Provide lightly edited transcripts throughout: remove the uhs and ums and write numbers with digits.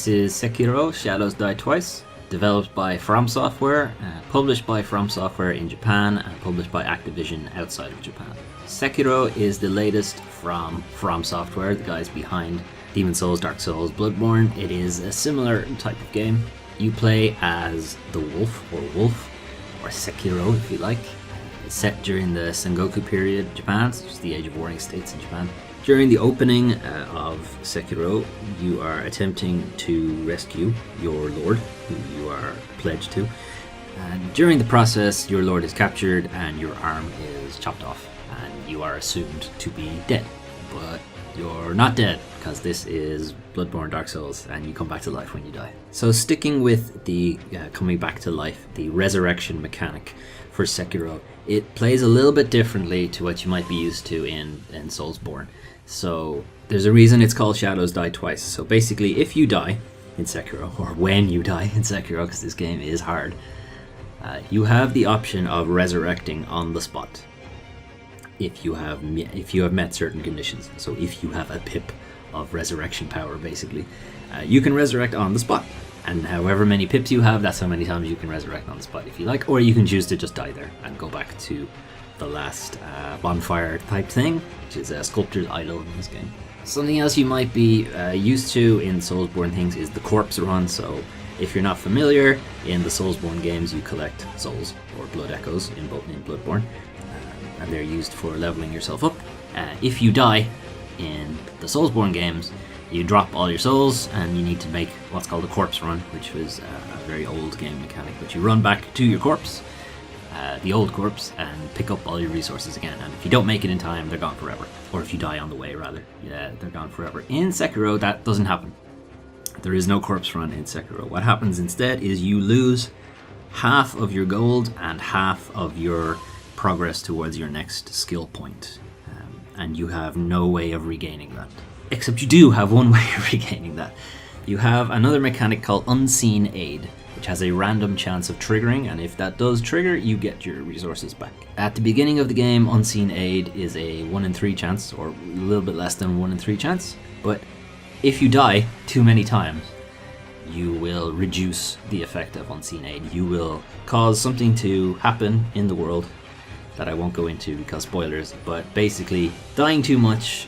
This is Sekiro, Shadows Die Twice, developed by From Software, published by From Software in Japan, and published by Activision outside of Japan. Sekiro is the latest from Software, the guys behind Demon's Souls, Dark Souls, Bloodborne. It is a similar type of game. You play as the Wolf, or Sekiro if you like. It's set during the Sengoku period of Japan, which is the Age of Warring States in Japan. During the opening of Sekiro, you are attempting to rescue your lord, who you are pledged to. And during the process, your lord is captured and your arm is chopped off, and you are assumed to be dead. But you're not dead, because this is Bloodborne, Dark Souls, and you come back to life when you die. So sticking with the coming back to life, the resurrection mechanic for Sekiro, it plays a little bit differently to what you might be used to in Soulsborne. So there's a reason it's called Shadows Die Twice. So basically, if you die in Sekiro, or when you die in Sekiro, because this game is hard, you have the option of resurrecting on the spot if you have met certain conditions. So if you have a pip of resurrection power, basically, you can resurrect on the spot. And however many pips you have, that's how many times you can resurrect on the spot if you like. Or you can choose to just die there and go back to the last bonfire type thing, which is a sculptor's idol in this game. Something else you might be used to in Soulsborne things is the corpse run. So if you're not familiar, in the Soulsborne games you collect souls, or blood echoes in Bloodborne, and they're used for leveling yourself up. If you die in the Soulsborne games, you drop all your souls and you need to make what's called a corpse run, which was a very old game mechanic, but you run back to your corpse, the old corpse, and pick up all your resources again. And if you don't make it in time, they're gone forever. Or if you die on the way, rather, yeah, they're gone forever. In Sekiro, that doesn't happen. There is no corpse run in Sekiro. What happens instead is you lose half of your gold and half of your progress towards your next skill point, and you have no way of regaining that. Except you do have one way of regaining that. You have another mechanic called Unseen Aid, which has a random chance of triggering, and if that does trigger, you get your resources back. At the beginning of the game, Unseen Aid is a 1 in 3 chance, or a little bit less than 1 in 3 chance, but if you die too many times, you will reduce the effect of Unseen Aid. You will cause something to happen in the world that I won't go into because spoilers, but basically dying too much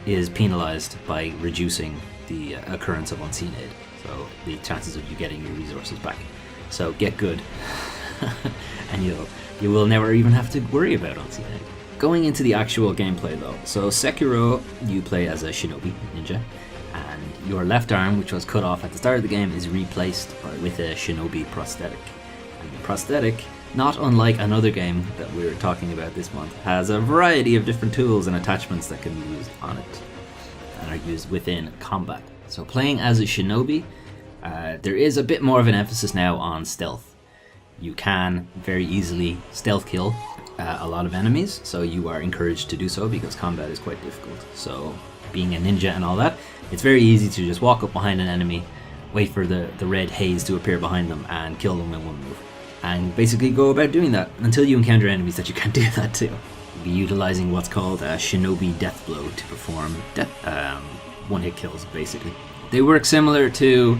is penalized by reducing the occurrence of Unseen Aid, so the chances of you getting your resources back. So get good, and you will never even have to worry about Unseen Aid. Going into the actual gameplay though, so Sekiro, you play as a shinobi ninja, and your left arm, which was cut off at the start of the game, is replaced with a shinobi prosthetic. And the prosthetic, not unlike another game that we're talking about this month, has a variety of different tools and attachments that can be used on it and are used within combat. So playing as a shinobi, there is a bit more of an emphasis now on stealth. You can very easily stealth kill a lot of enemies, so you are encouraged to do so because combat is quite difficult. So being a ninja and all that, it's very easy to just walk up behind an enemy, wait for the red haze to appear behind them, and kill them in one move. And basically go about doing that until you encounter enemies that you can't do that to. You'll be utilizing what's called a shinobi death blow to perform one-hit kills, basically. They work similar to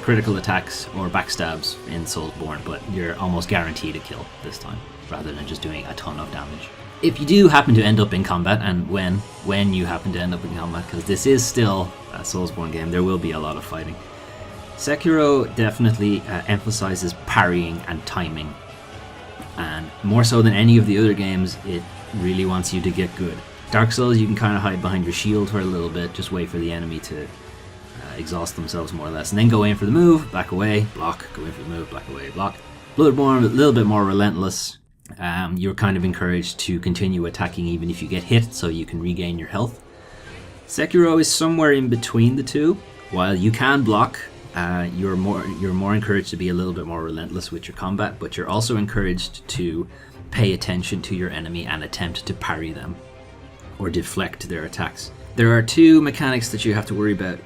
critical attacks or backstabs in Soulsborne, but you're almost guaranteed a kill this time, rather than just doing a ton of damage. If you do happen to end up in combat, and when you happen to end up in combat, because this is still a Soulsborne game, there will be a lot of fighting. Sekiro definitely emphasizes parrying and timing, and more so than any of the other games, it really wants you to get good. Dark Souls, you can kind of hide behind your shield for a little bit, just wait for the enemy to exhaust themselves more or less, and then go in for the move, back away, block, go in for the move, back away, block. Bloodborne, a little bit more relentless. You're kind of encouraged to continue attacking even if you get hit, so you can regain your health. Sekiro is somewhere in between the two. While you can block, you're more encouraged to be a little bit more relentless with your combat, but you're also encouraged to pay attention to your enemy and attempt to parry them or deflect their attacks. There are two mechanics that you have to worry about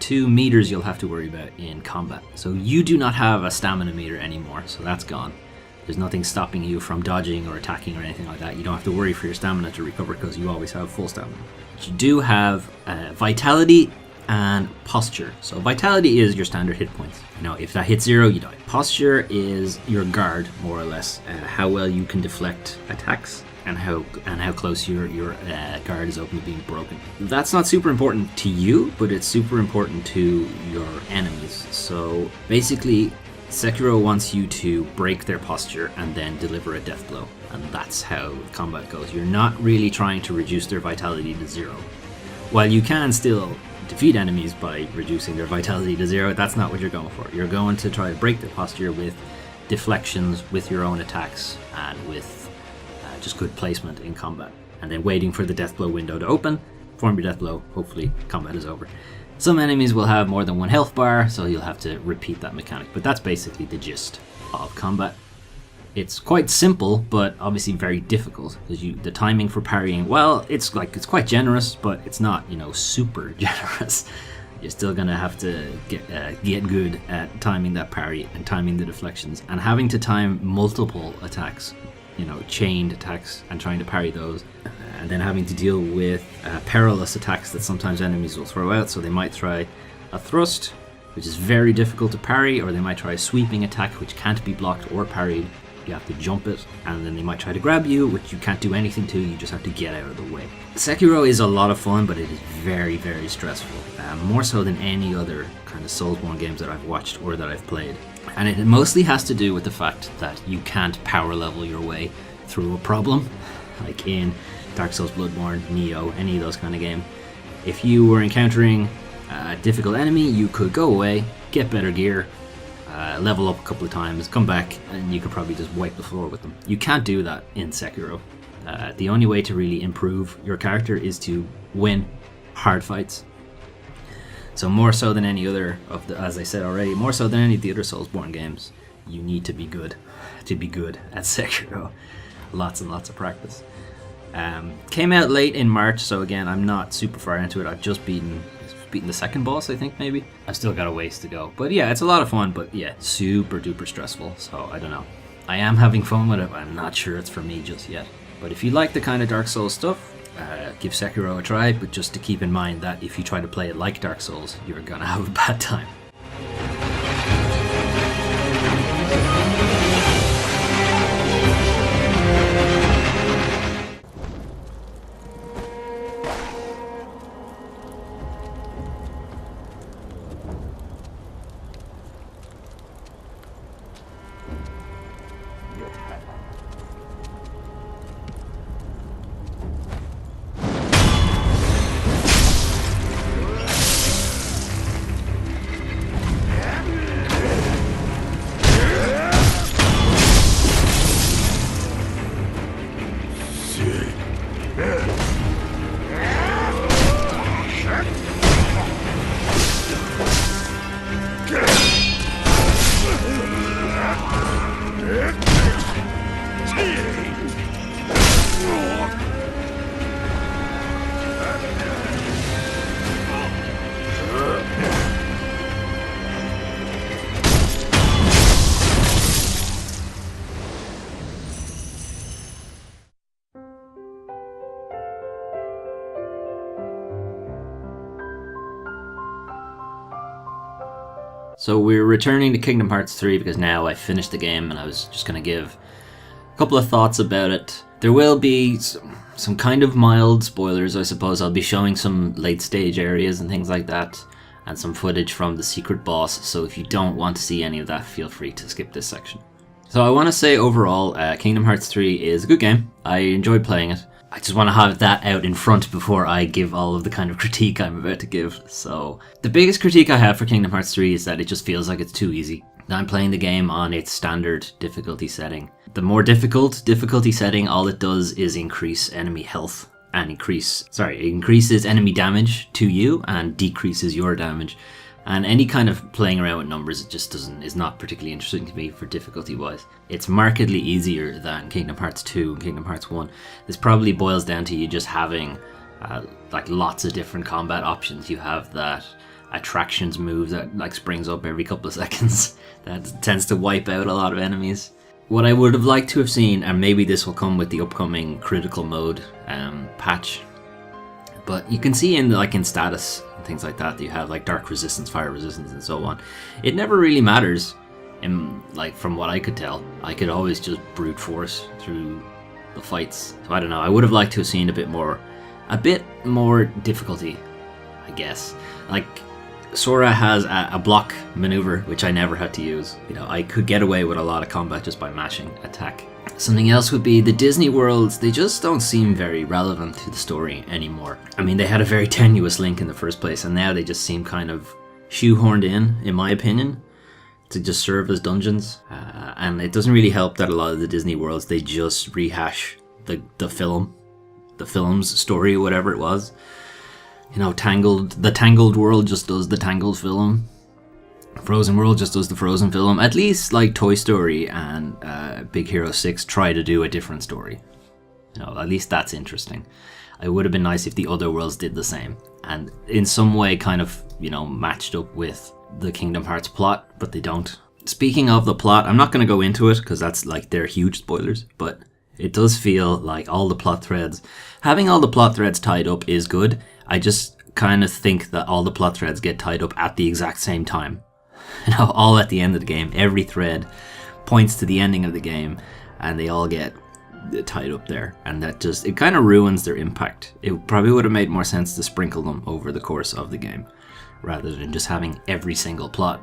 two meters you'll have to worry about in combat. So you do not have a stamina meter anymore, so that's gone. There's nothing stopping you from dodging or attacking or anything like that. You don't have to worry for your stamina to recover because you always have full stamina. But you do have vitality and posture. So vitality is your standard hit points. If that hits 0, you die. Posture is your guard, more or less, how well you can deflect attacks and how close your guard is open to being broken. That's not super important to you, but it's super important to your enemies. So basically, Sekiro wants you to break their posture and then deliver a death blow, and that's how combat goes. You're not really trying to reduce their vitality to 0. While you can still defeat enemies by reducing their vitality to 0, that's not what you're going for. You're going to try to break their posture with deflections, with your own attacks, and with just good placement in combat. And then waiting for the death blow window to open, form your death blow, hopefully combat is over. Some enemies will have more than 1 health bar, so you'll have to repeat that mechanic, but that's basically the gist of combat. It's quite simple, but obviously very difficult, because the timing for parrying, well, it's quite generous, but it's not, super generous. You're still gonna have to get good at timing that parry and timing the deflections, and having to time multiple attacks, chained attacks, and trying to parry those, and then having to deal with perilous attacks that sometimes enemies will throw out. So they might try a thrust, which is very difficult to parry, or they might try a sweeping attack, which can't be blocked or parried. You have to jump it, and then they might try to grab you, which you can't do anything to, you just have to get out of the way. Sekiro is a lot of fun, but it is very, very stressful, more so than any other kind of Soulsborne games that I've watched or that I've played. And it mostly has to do with the fact that you can't power level your way through a problem, like in Dark Souls, Bloodborne, Neo, any of those kind of games. If you were encountering a difficult enemy, you could go away, get better gear, level up a couple of times, come back, and you could probably just wipe the floor with them. You can't do that in Sekiro. The only way to really improve your character is to win hard fights. So more so than any other as I said already, more so than any of the other Soulsborne games, you need to be good at Sekiro. Lots and lots of practice. Came out late in March, so again, I'm not super far into it. I've just beaten the second boss, I think, maybe. I've still got a ways to go. But yeah, it's a lot of fun, but yeah, super duper stressful, so I don't know. I am having fun with it, but I'm not sure it's for me just yet. But if you like the kind of Dark Souls stuff, give Sekiro a try, but just to keep in mind that if you try to play it like Dark Souls, you're gonna have a bad time. So we're returning to Kingdom Hearts 3 because now I finished the game, and I was just going to give a couple of thoughts about it. There will be some kind of mild spoilers, I suppose. I'll be showing some late stage areas and things like that, and some footage from the secret boss, so if you don't want to see any of that, feel free to skip this section. So I want to say overall, Kingdom Hearts 3 is a good game. I enjoyed playing it. I just want to have that out in front before I give all of the kind of critique I'm about to give. So the biggest critique I have for Kingdom Hearts 3 is that it just feels like it's too easy. I'm playing the game on its standard difficulty setting. The more difficult difficulty setting, all it does is increase enemy health and it increases enemy damage to you and decreases your damage. And any kind of playing around with numbers, it just is not particularly interesting to me for difficulty wise. It's markedly easier than Kingdom Hearts 2 and Kingdom Hearts 1. This probably boils down to you just having like lots of different combat options. You have that attractions move that like springs up every couple of seconds that tends to wipe out a lot of enemies. What I would have liked to have seen, and maybe this will come with the upcoming critical mode patch, But you can see in status and things like that you have like dark resistance, fire resistance, and so on. It never really matters. From what I could tell, I could always just brute force through the fights. So I don't know. I would have liked to have seen a bit more difficulty, I guess. Like Sora has a block maneuver, which I never had to use. I could get away with a lot of combat just by mashing attack. Something else would be the Disney worlds. They just don't seem very relevant to the story anymore. I mean, they had a very tenuous link in the first place, and now they just seem kind of shoehorned in my opinion, to just serve as dungeons. And it doesn't really help that a lot of the Disney worlds, they just rehash the film's story, whatever it was. The Tangled world just does the Tangled film. Frozen World just does the Frozen film. At least like Toy Story and Big Hero 6 try to do a different story. At least that's interesting. It would have been nice if the other worlds did the same and in some way kind of, matched up with the Kingdom Hearts plot, but they don't. Speaking of the plot, I'm not going to go into it because that's like they're huge spoilers, but it does feel like having all the plot threads tied up is good. I just kind of think that all the plot threads get tied up at the exact same time. All at the end of the game. Every thread points to the ending of the game, and they all get tied up there. And it kind of ruins their impact. It probably would have made more sense to sprinkle them over the course of the game, rather than just having every single plot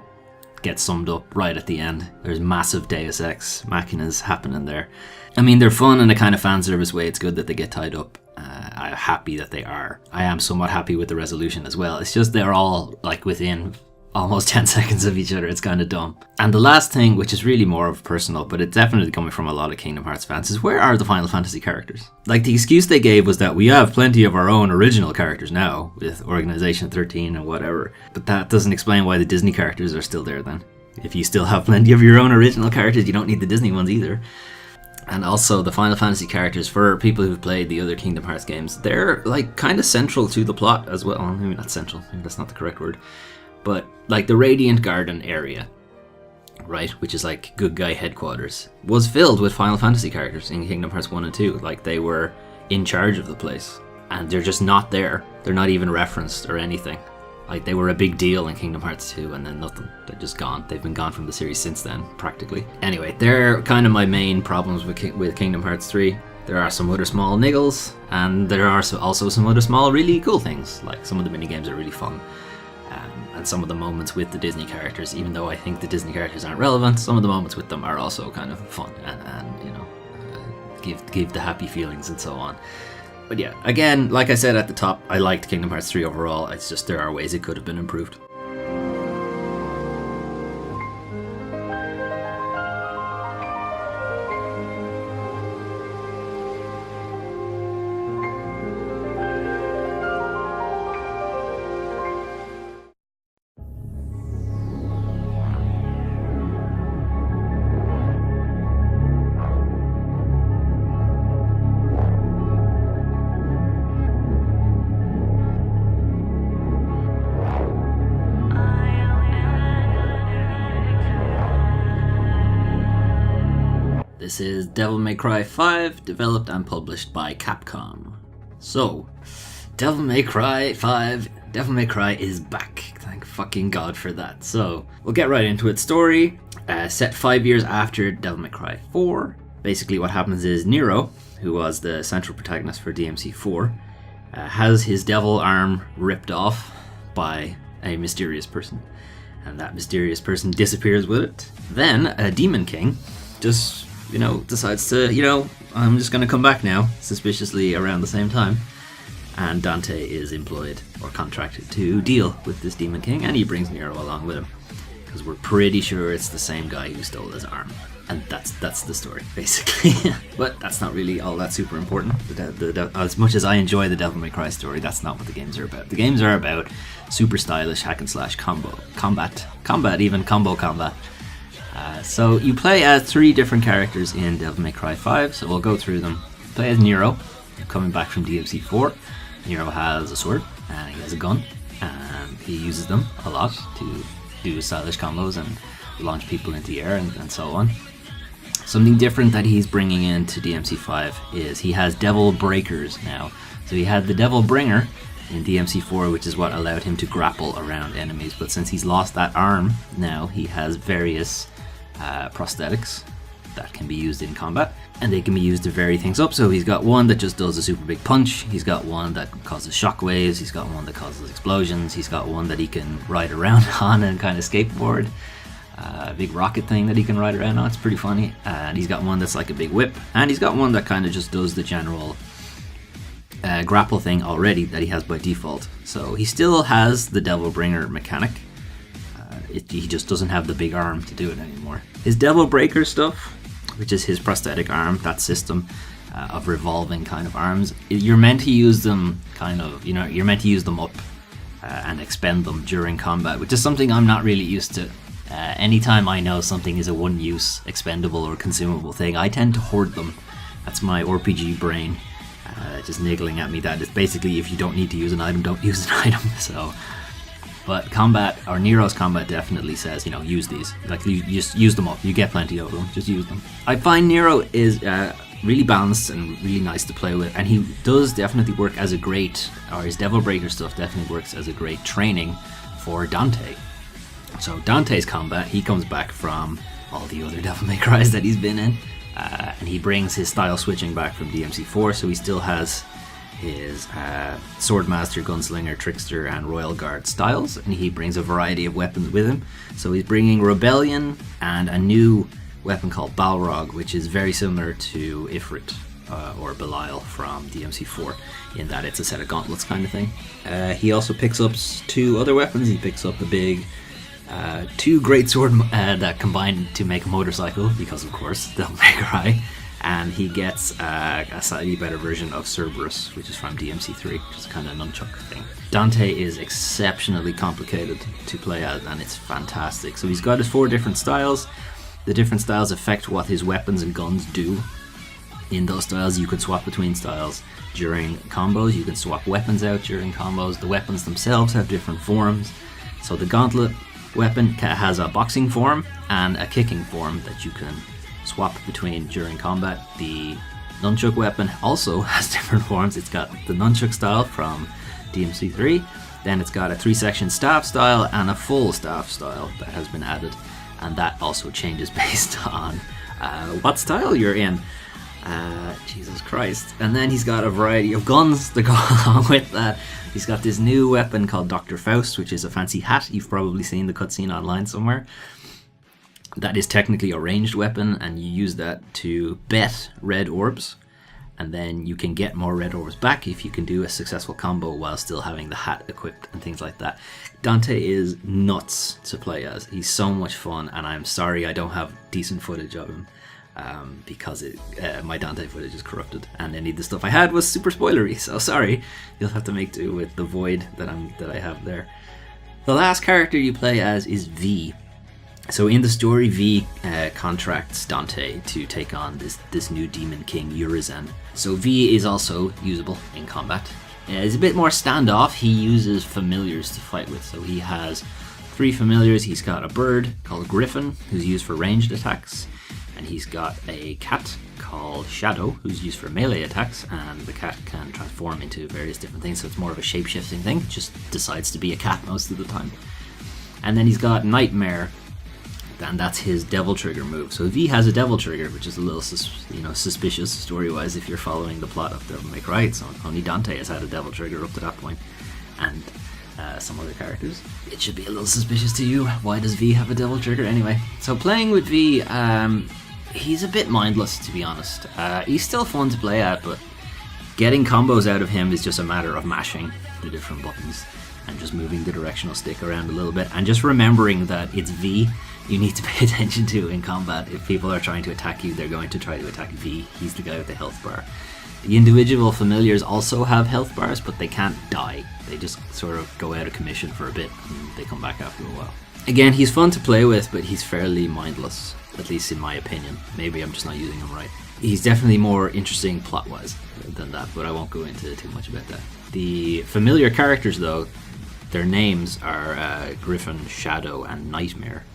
get summed up right at the end. There's massive Deus Ex Machinas happening there. I mean, they're fun in a kind of fan service way. It's good that they get tied up. I'm happy that they are. I am somewhat happy with the resolution as well. It's just they're all like within almost 10 seconds of each other. It's kind of dumb. And the last thing, which is really more of personal, but it's definitely coming from a lot of Kingdom Hearts fans, is where are the Final Fantasy characters? Like, the excuse they gave was that we have plenty of our own original characters now, with Organization 13 and whatever. But that doesn't explain why the Disney characters are still there then. If you still have plenty of your own original characters, you don't need the Disney ones either. And also, the Final Fantasy characters, for people who've played the other Kingdom Hearts games, they're like kind of central to the plot as well. Maybe not central, maybe that's not the correct word. But like the Radiant Garden area, right, which is like good guy headquarters, was filled with Final Fantasy characters in Kingdom Hearts 1 and 2. Like, they were in charge of the place, and they're just not there. They're not even referenced or anything. Like, they were a big deal in Kingdom Hearts 2, and then nothing. They're just gone. They've been gone from the series since then, practically. Anyway, they're kind of my main problems with Kingdom Hearts 3. There are some other small niggles, and there are also some other small, really cool things. Like, some of the minigames are really fun. And some of the moments with the Disney characters, even though I think the Disney characters aren't relevant, some of the moments with them are also kind of fun and give the happy feelings and so on. But yeah, again, like I said at the top, I liked Kingdom Hearts 3 overall. It's just there are ways it could have been improved. This is Devil May Cry 5, developed and published by Capcom. So, Devil May Cry 5, Devil May Cry is back. Thank fucking God for that. So, we'll get right into it. Story, set 5 years after Devil May Cry 4. Basically what happens is Nero, who was the central protagonist for DMC4, has his devil arm ripped off by a mysterious person. And that mysterious person disappears with it. Then, a Demon King just decides to, I'm just going to come back now, suspiciously around the same time. And Dante is employed or contracted to deal with this Demon King, and he brings Nero along with him. Because we're pretty sure it's the same guy who stole his arm. And that's the story, basically. But that's not really all that super important. As much as I enjoy the Devil May Cry story, that's not what the games are about. The games are about super stylish hack and slash combat. So you play as 3 different characters in Devil May Cry 5, so we'll go through them. You play as Nero, coming back from DMC4. Nero has a sword, and he has a gun, and he uses them a lot to do stylish combos and launch people into the air and so on. Something different that he's bringing into DMC5 is he has Devil Breakers now. So he had the Devil Bringer, in DMC4, which is what allowed him to grapple around enemies. But since he's lost that arm now, he has various prosthetics that can be used in combat, and they can be used to vary things up. So he's got one that just does a super big punch, he's got one that causes shockwaves, he's got one that causes explosions, he's got one that he can ride around on and kind of skateboard, a big rocket thing that he can ride around on. It's pretty funny. And he's got one that's like a big whip, and he's got one that kind of just does the general grapple thing already that he has by default. So he still has the Devil Bringer mechanic. He just doesn't have the big arm to do it anymore. His Devil Breaker stuff, which is his prosthetic arm, that system of revolving kind of arms, you're meant to use them kind of, you're meant to use them up and expend them during combat, which is something I'm not really used to. Anytime I know something is a one-use, expendable or consumable thing, I tend to hoard them. That's my RPG brain just niggling at me that it's basically, if you don't need to use an item, don't use an item. So, but combat, or Nero's combat, definitely says, use these. Like, you just use them up. You get plenty of them. Just use them. I find Nero is really balanced and really nice to play with, and he does definitely work as a great, or his Devil Breaker stuff definitely works as a great training for Dante. So Dante's combat, he comes back from all the other Devil May Cry's that he's been in, and he brings his style switching back from DMC4, so he still has his Swordmaster, Gunslinger, Trickster and Royal Guard styles, and he brings a variety of weapons with him. So he's bringing Rebellion and a new weapon called Balrog, which is very similar to Ifrit or Belial from DMC4 in that it's a set of gauntlets kind of thing. He also picks up 2 other weapons. He picks up a big 2 great sword that combine to make a motorcycle, because of course Devil May Cry. And he gets a slightly better version of Cerberus, which is from DMC3, which is kind of a nunchuck thing. Dante is exceptionally complicated to play as, and it's fantastic. So he's got his 4 different styles. The different styles affect what his weapons and guns do. In those styles, you can swap between styles during combos. You can swap weapons out during combos. The weapons themselves have different forms. So the gauntlet weapon has a boxing form and a kicking form that you can swap between during combat. The nunchuck weapon also has different forms. It's got the nunchuck style from DMC3, then it's got a 3-section staff style and a full staff style that has been added, and that also changes based on what style you're in. Jesus Christ. And then he's got a variety of guns to go along with that. He's got this new weapon called Dr. Faust, which is a fancy hat. You've probably seen the cutscene online somewhere. That is technically a ranged weapon, and you use that to bet red orbs, and then you can get more red orbs back if you can do a successful combo while still having the hat equipped and things like that. Dante is nuts to play as. He's so much fun, and I'm sorry I don't have decent footage of him because my Dante footage is corrupted, and any of the stuff I had was super spoilery, so sorry. You'll have to make do with the void that I have there. The last character you play as is V. So in the story, V contracts Dante to take on this new demon king, Urizen. So V is also usable in combat. It's a bit more standoff. He uses familiars to fight with. So he has 3 familiars. He's got a bird called Griffin, who's used for ranged attacks. And he's got a cat called Shadow, who's used for melee attacks. And the cat can transform into various different things. So it's more of a shape-shifting thing. It just decides to be a cat most of the time. And then he's got Nightmare, and that's his Devil Trigger move. So V has a Devil Trigger, which is a little suspicious story-wise if you're following the plot of Devil May Cry. So only Dante has had a Devil Trigger up to that point, and some other characters. It should be a little suspicious to you. Why does V have a Devil Trigger anyway? So playing with V, he's a bit mindless, to be honest. He's still fun to play at, but getting combos out of him is just a matter of mashing the different buttons and just moving the directional stick around a little bit, and just remembering that it's V you need to pay attention to in combat. If people are trying to attack you, they're going to try to attack V. He's the guy with the health bar. The individual familiars also have health bars, but they can't die. They just sort of go out of commission for a bit and they come back after a while. Again, he's fun to play with, but he's fairly mindless, at least in my opinion. Maybe I'm just not using him right. He's definitely more interesting plot-wise than that, but I won't go into too much about that. The familiar characters, though, their names are Griffin, Shadow, and Nightmare.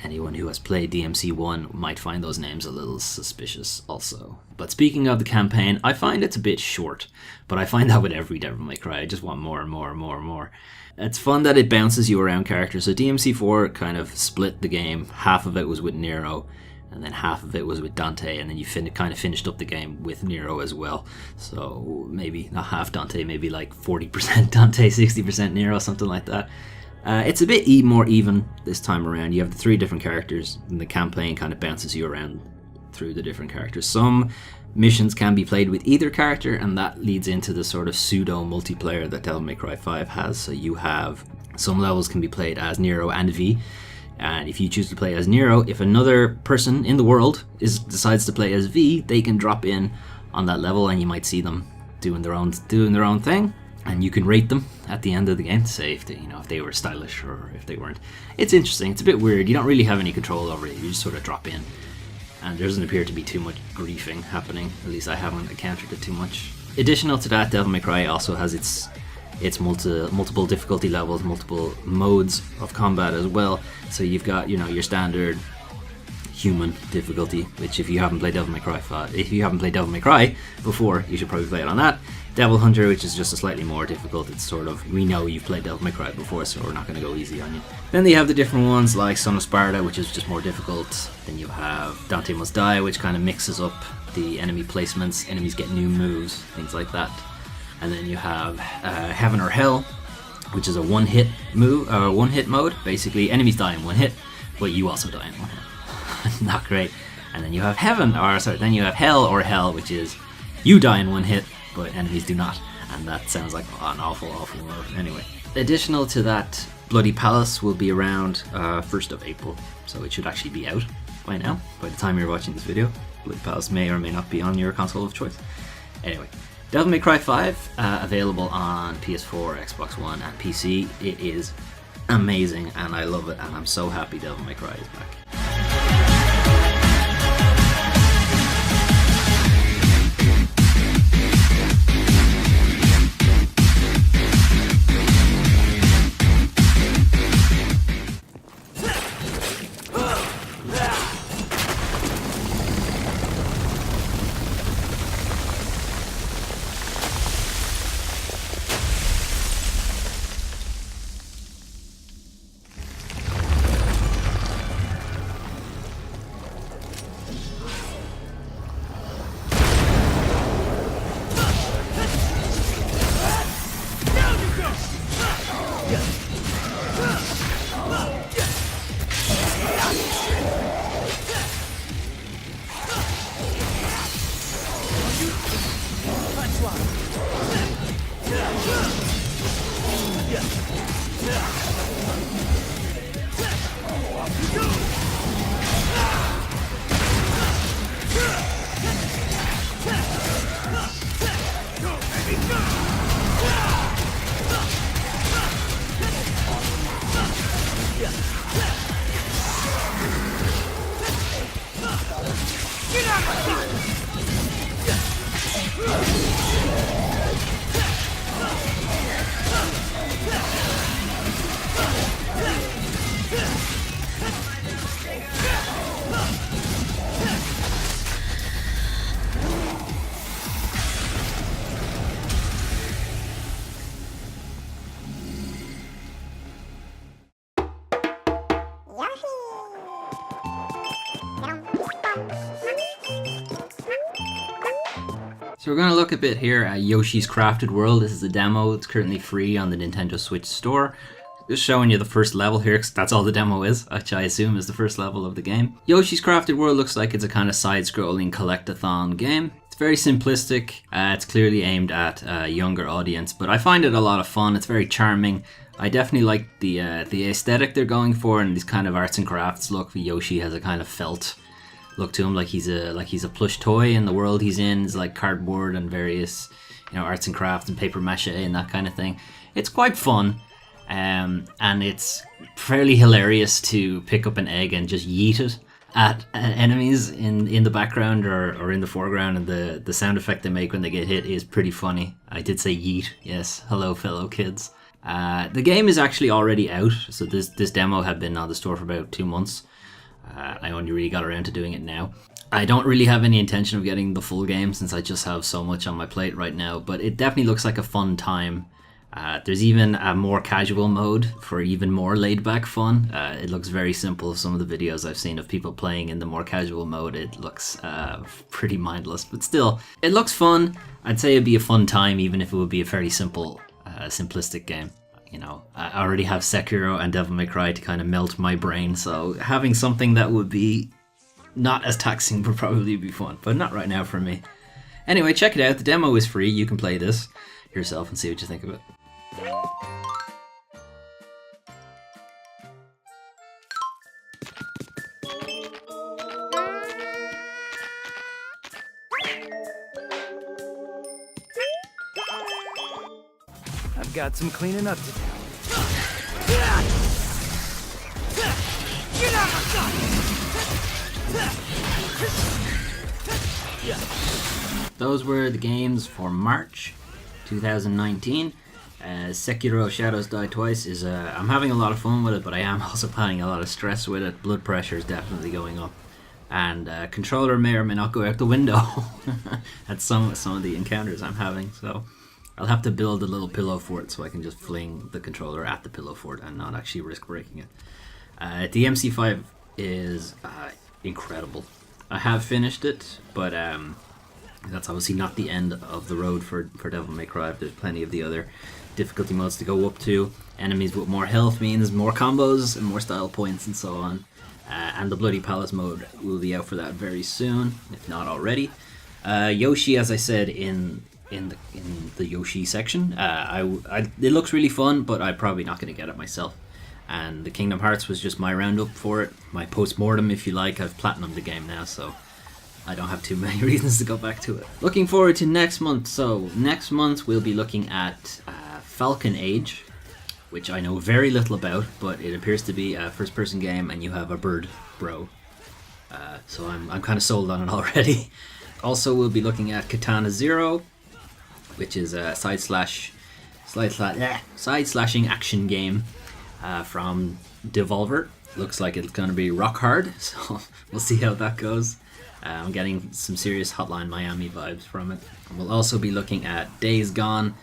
Anyone who has played DMC1 might find those names a little suspicious also. But speaking of the campaign, I find it's a bit short, but I find that with every Devil May Cry. I just want more and more and more and more. It's fun that it bounces you around characters. So DMC4 kind of split the game. Half of it was with Nero, and then half of it was with Dante, and then you kind of finished up the game with Nero as well. So maybe not half Dante, maybe like 40% Dante, 60% Nero, something like that. It's a bit more even this time around. You have the 3 different characters, and the campaign kind of bounces you around through the different characters. Some missions can be played with either character, and that leads into the sort of pseudo multiplayer that Devil May Cry 5 has. So you have some levels can be played as Nero and V, and if you choose to play as Nero, if another person in the world decides to play as V, they can drop in on that level, and you might see them doing their own thing, and you can rate them at the end of the game to say if they were stylish or if they weren't. It's interesting. It's a bit weird. You don't really have any control over it. You just sort of drop in. And there doesn't appear to be too much griefing happening. At least I haven't encountered it too much. Additional to that, Devil May Cry also has its multiple difficulty levels, multiple modes of combat as well. So you've got your standard human difficulty, which if you haven't played Devil May Cry before, you should probably play it on that. Devil Hunter, which is just a slightly more difficult. It's sort of, we know you've played Devil May Cry before, so we're not going to go easy on you. Then they have the different ones like Son of Sparta, which is just more difficult. Then you have Dante Must Die, which kind of mixes up the enemy placements. Enemies get new moves, things like that. And then you have Heaven or Hell, which is a one-hit mode. Basically, enemies die in one hit, but you also die in one hit. Not great. And then you have then you have Hell or Hell, which is you die in one hit, but enemies do not, and that sounds like an awful mode. Anyway, additional to that, Bloody Palace will be around 1st of April, so it should actually be out by now. By the time you're watching this video, Bloody Palace may or may not be on your console of choice. Anyway, Devil May Cry 5, available on PS4, Xbox One, and PC. It is amazing, and I love it, and I'm so happy Devil May Cry is back. So we're going to look a bit here at Yoshi's Crafted World. This is a demo. It's currently free on the Nintendo Switch store. Just showing you the first level here, because that's all the demo is, which I assume is the first level of the game. Yoshi's Crafted World looks like it's a kind of side-scrolling collect-a-thon game. It's very simplistic. It's clearly aimed at a younger audience, but I find it a lot of fun. It's very charming. I definitely like the aesthetic they're going for, and this kind of arts and crafts look. Yoshi has a kind of felt look to him, like he's a plush toy, and the world he's in is like cardboard and various arts and crafts and paper mache and that kind of thing. It's quite fun, and it's fairly hilarious to pick up an egg and just yeet it at enemies in the background or in the foreground, and the sound effect they make when they get hit is pretty funny. I did say yeet, yes. Hello, fellow kids. The game is actually already out, so this demo had been on the store for about 2 months. I only really got around to doing it now. I don't really have any intention of getting the full game since I just have so much on my plate right now, but it definitely looks like a fun time. There's even a more casual mode for even more laid-back fun. It looks very simple. Some of the videos I've seen of people playing in the more casual mode, it looks pretty mindless, but still, it looks fun. I'd say it'd be a fun time even if it would be a fairly simple, simplistic game. You know, I already have Sekiro and Devil May Cry to kind of melt my brain, so having something that would be not as taxing would probably be fun, but not right now for me. Anyway, check it out. The demo is free. You can play this yourself and see what you think of it. I've got some cleaning up to do. Get out of my sight! Those were the games for March 2019. Sekiro Shadows Die Twice is I'm having a lot of fun with it, but I am also having a lot of stress with it. Blood pressure is definitely going up, and controller may or may not go out the window at some of the encounters I'm having. So I'll have to build a little pillow fort so I can just fling the controller at the pillow fort and not actually risk breaking it. The MC5 is incredible. I have finished it, but that's obviously not the end of the road for Devil May Cry. There's plenty of the other difficulty modes to go up to. Enemies with more health means more combos and more style points and so on. And the Bloody Palace mode will be out for that very soon, if not already. Yoshi, as I said in the Yoshi section, it looks really fun, but I'm probably not going to get it myself. And the Kingdom Hearts was just my roundup for it, my post-mortem if you like. I've platinumed the game now, so I don't have too many reasons to go back to it. Looking forward to next month. So next month we'll be looking at Falcon Age, which I know very little about, but it appears to be a first-person game and you have a bird bro. So I'm kind of sold on it already. Also, we'll be looking at Katana Zero, which is a side-slashing action game from Devolver. Looks like it's going to be rock hard, so we'll see how that goes. I'm getting some serious Hotline Miami vibes from it. And we'll also be looking at Days Gone,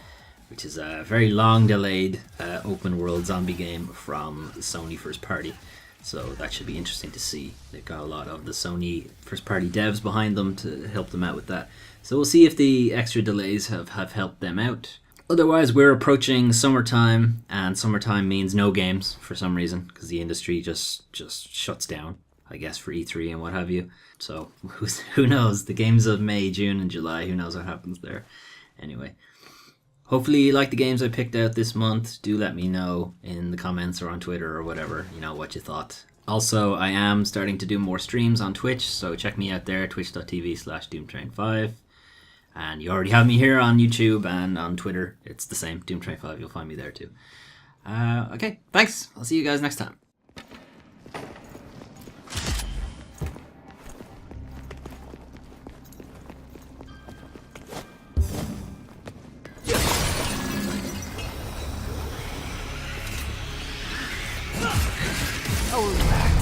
which is a very long delayed open world zombie game from Sony first party. So that should be interesting to see. They've got a lot of the Sony first party devs behind them to help them out with that. So we'll see if the extra delays have helped them out. Otherwise, we're approaching summertime, and summertime means no games for some reason, because the industry just shuts down, I guess, for E3 and what have you. So who knows? The games of May, June, and July, who knows what happens there. Anyway, hopefully you like the games I picked out this month. Do let me know in the comments or on Twitter or whatever, what you thought. Also, I am starting to do more streams on Twitch, so check me out there, twitch.tv/DoomTrain5. And you already have me here on YouTube and on Twitter. It's the same, DoomTrain5. You'll find me there too. Okay, thanks. I'll see you guys next time. Oh, relax.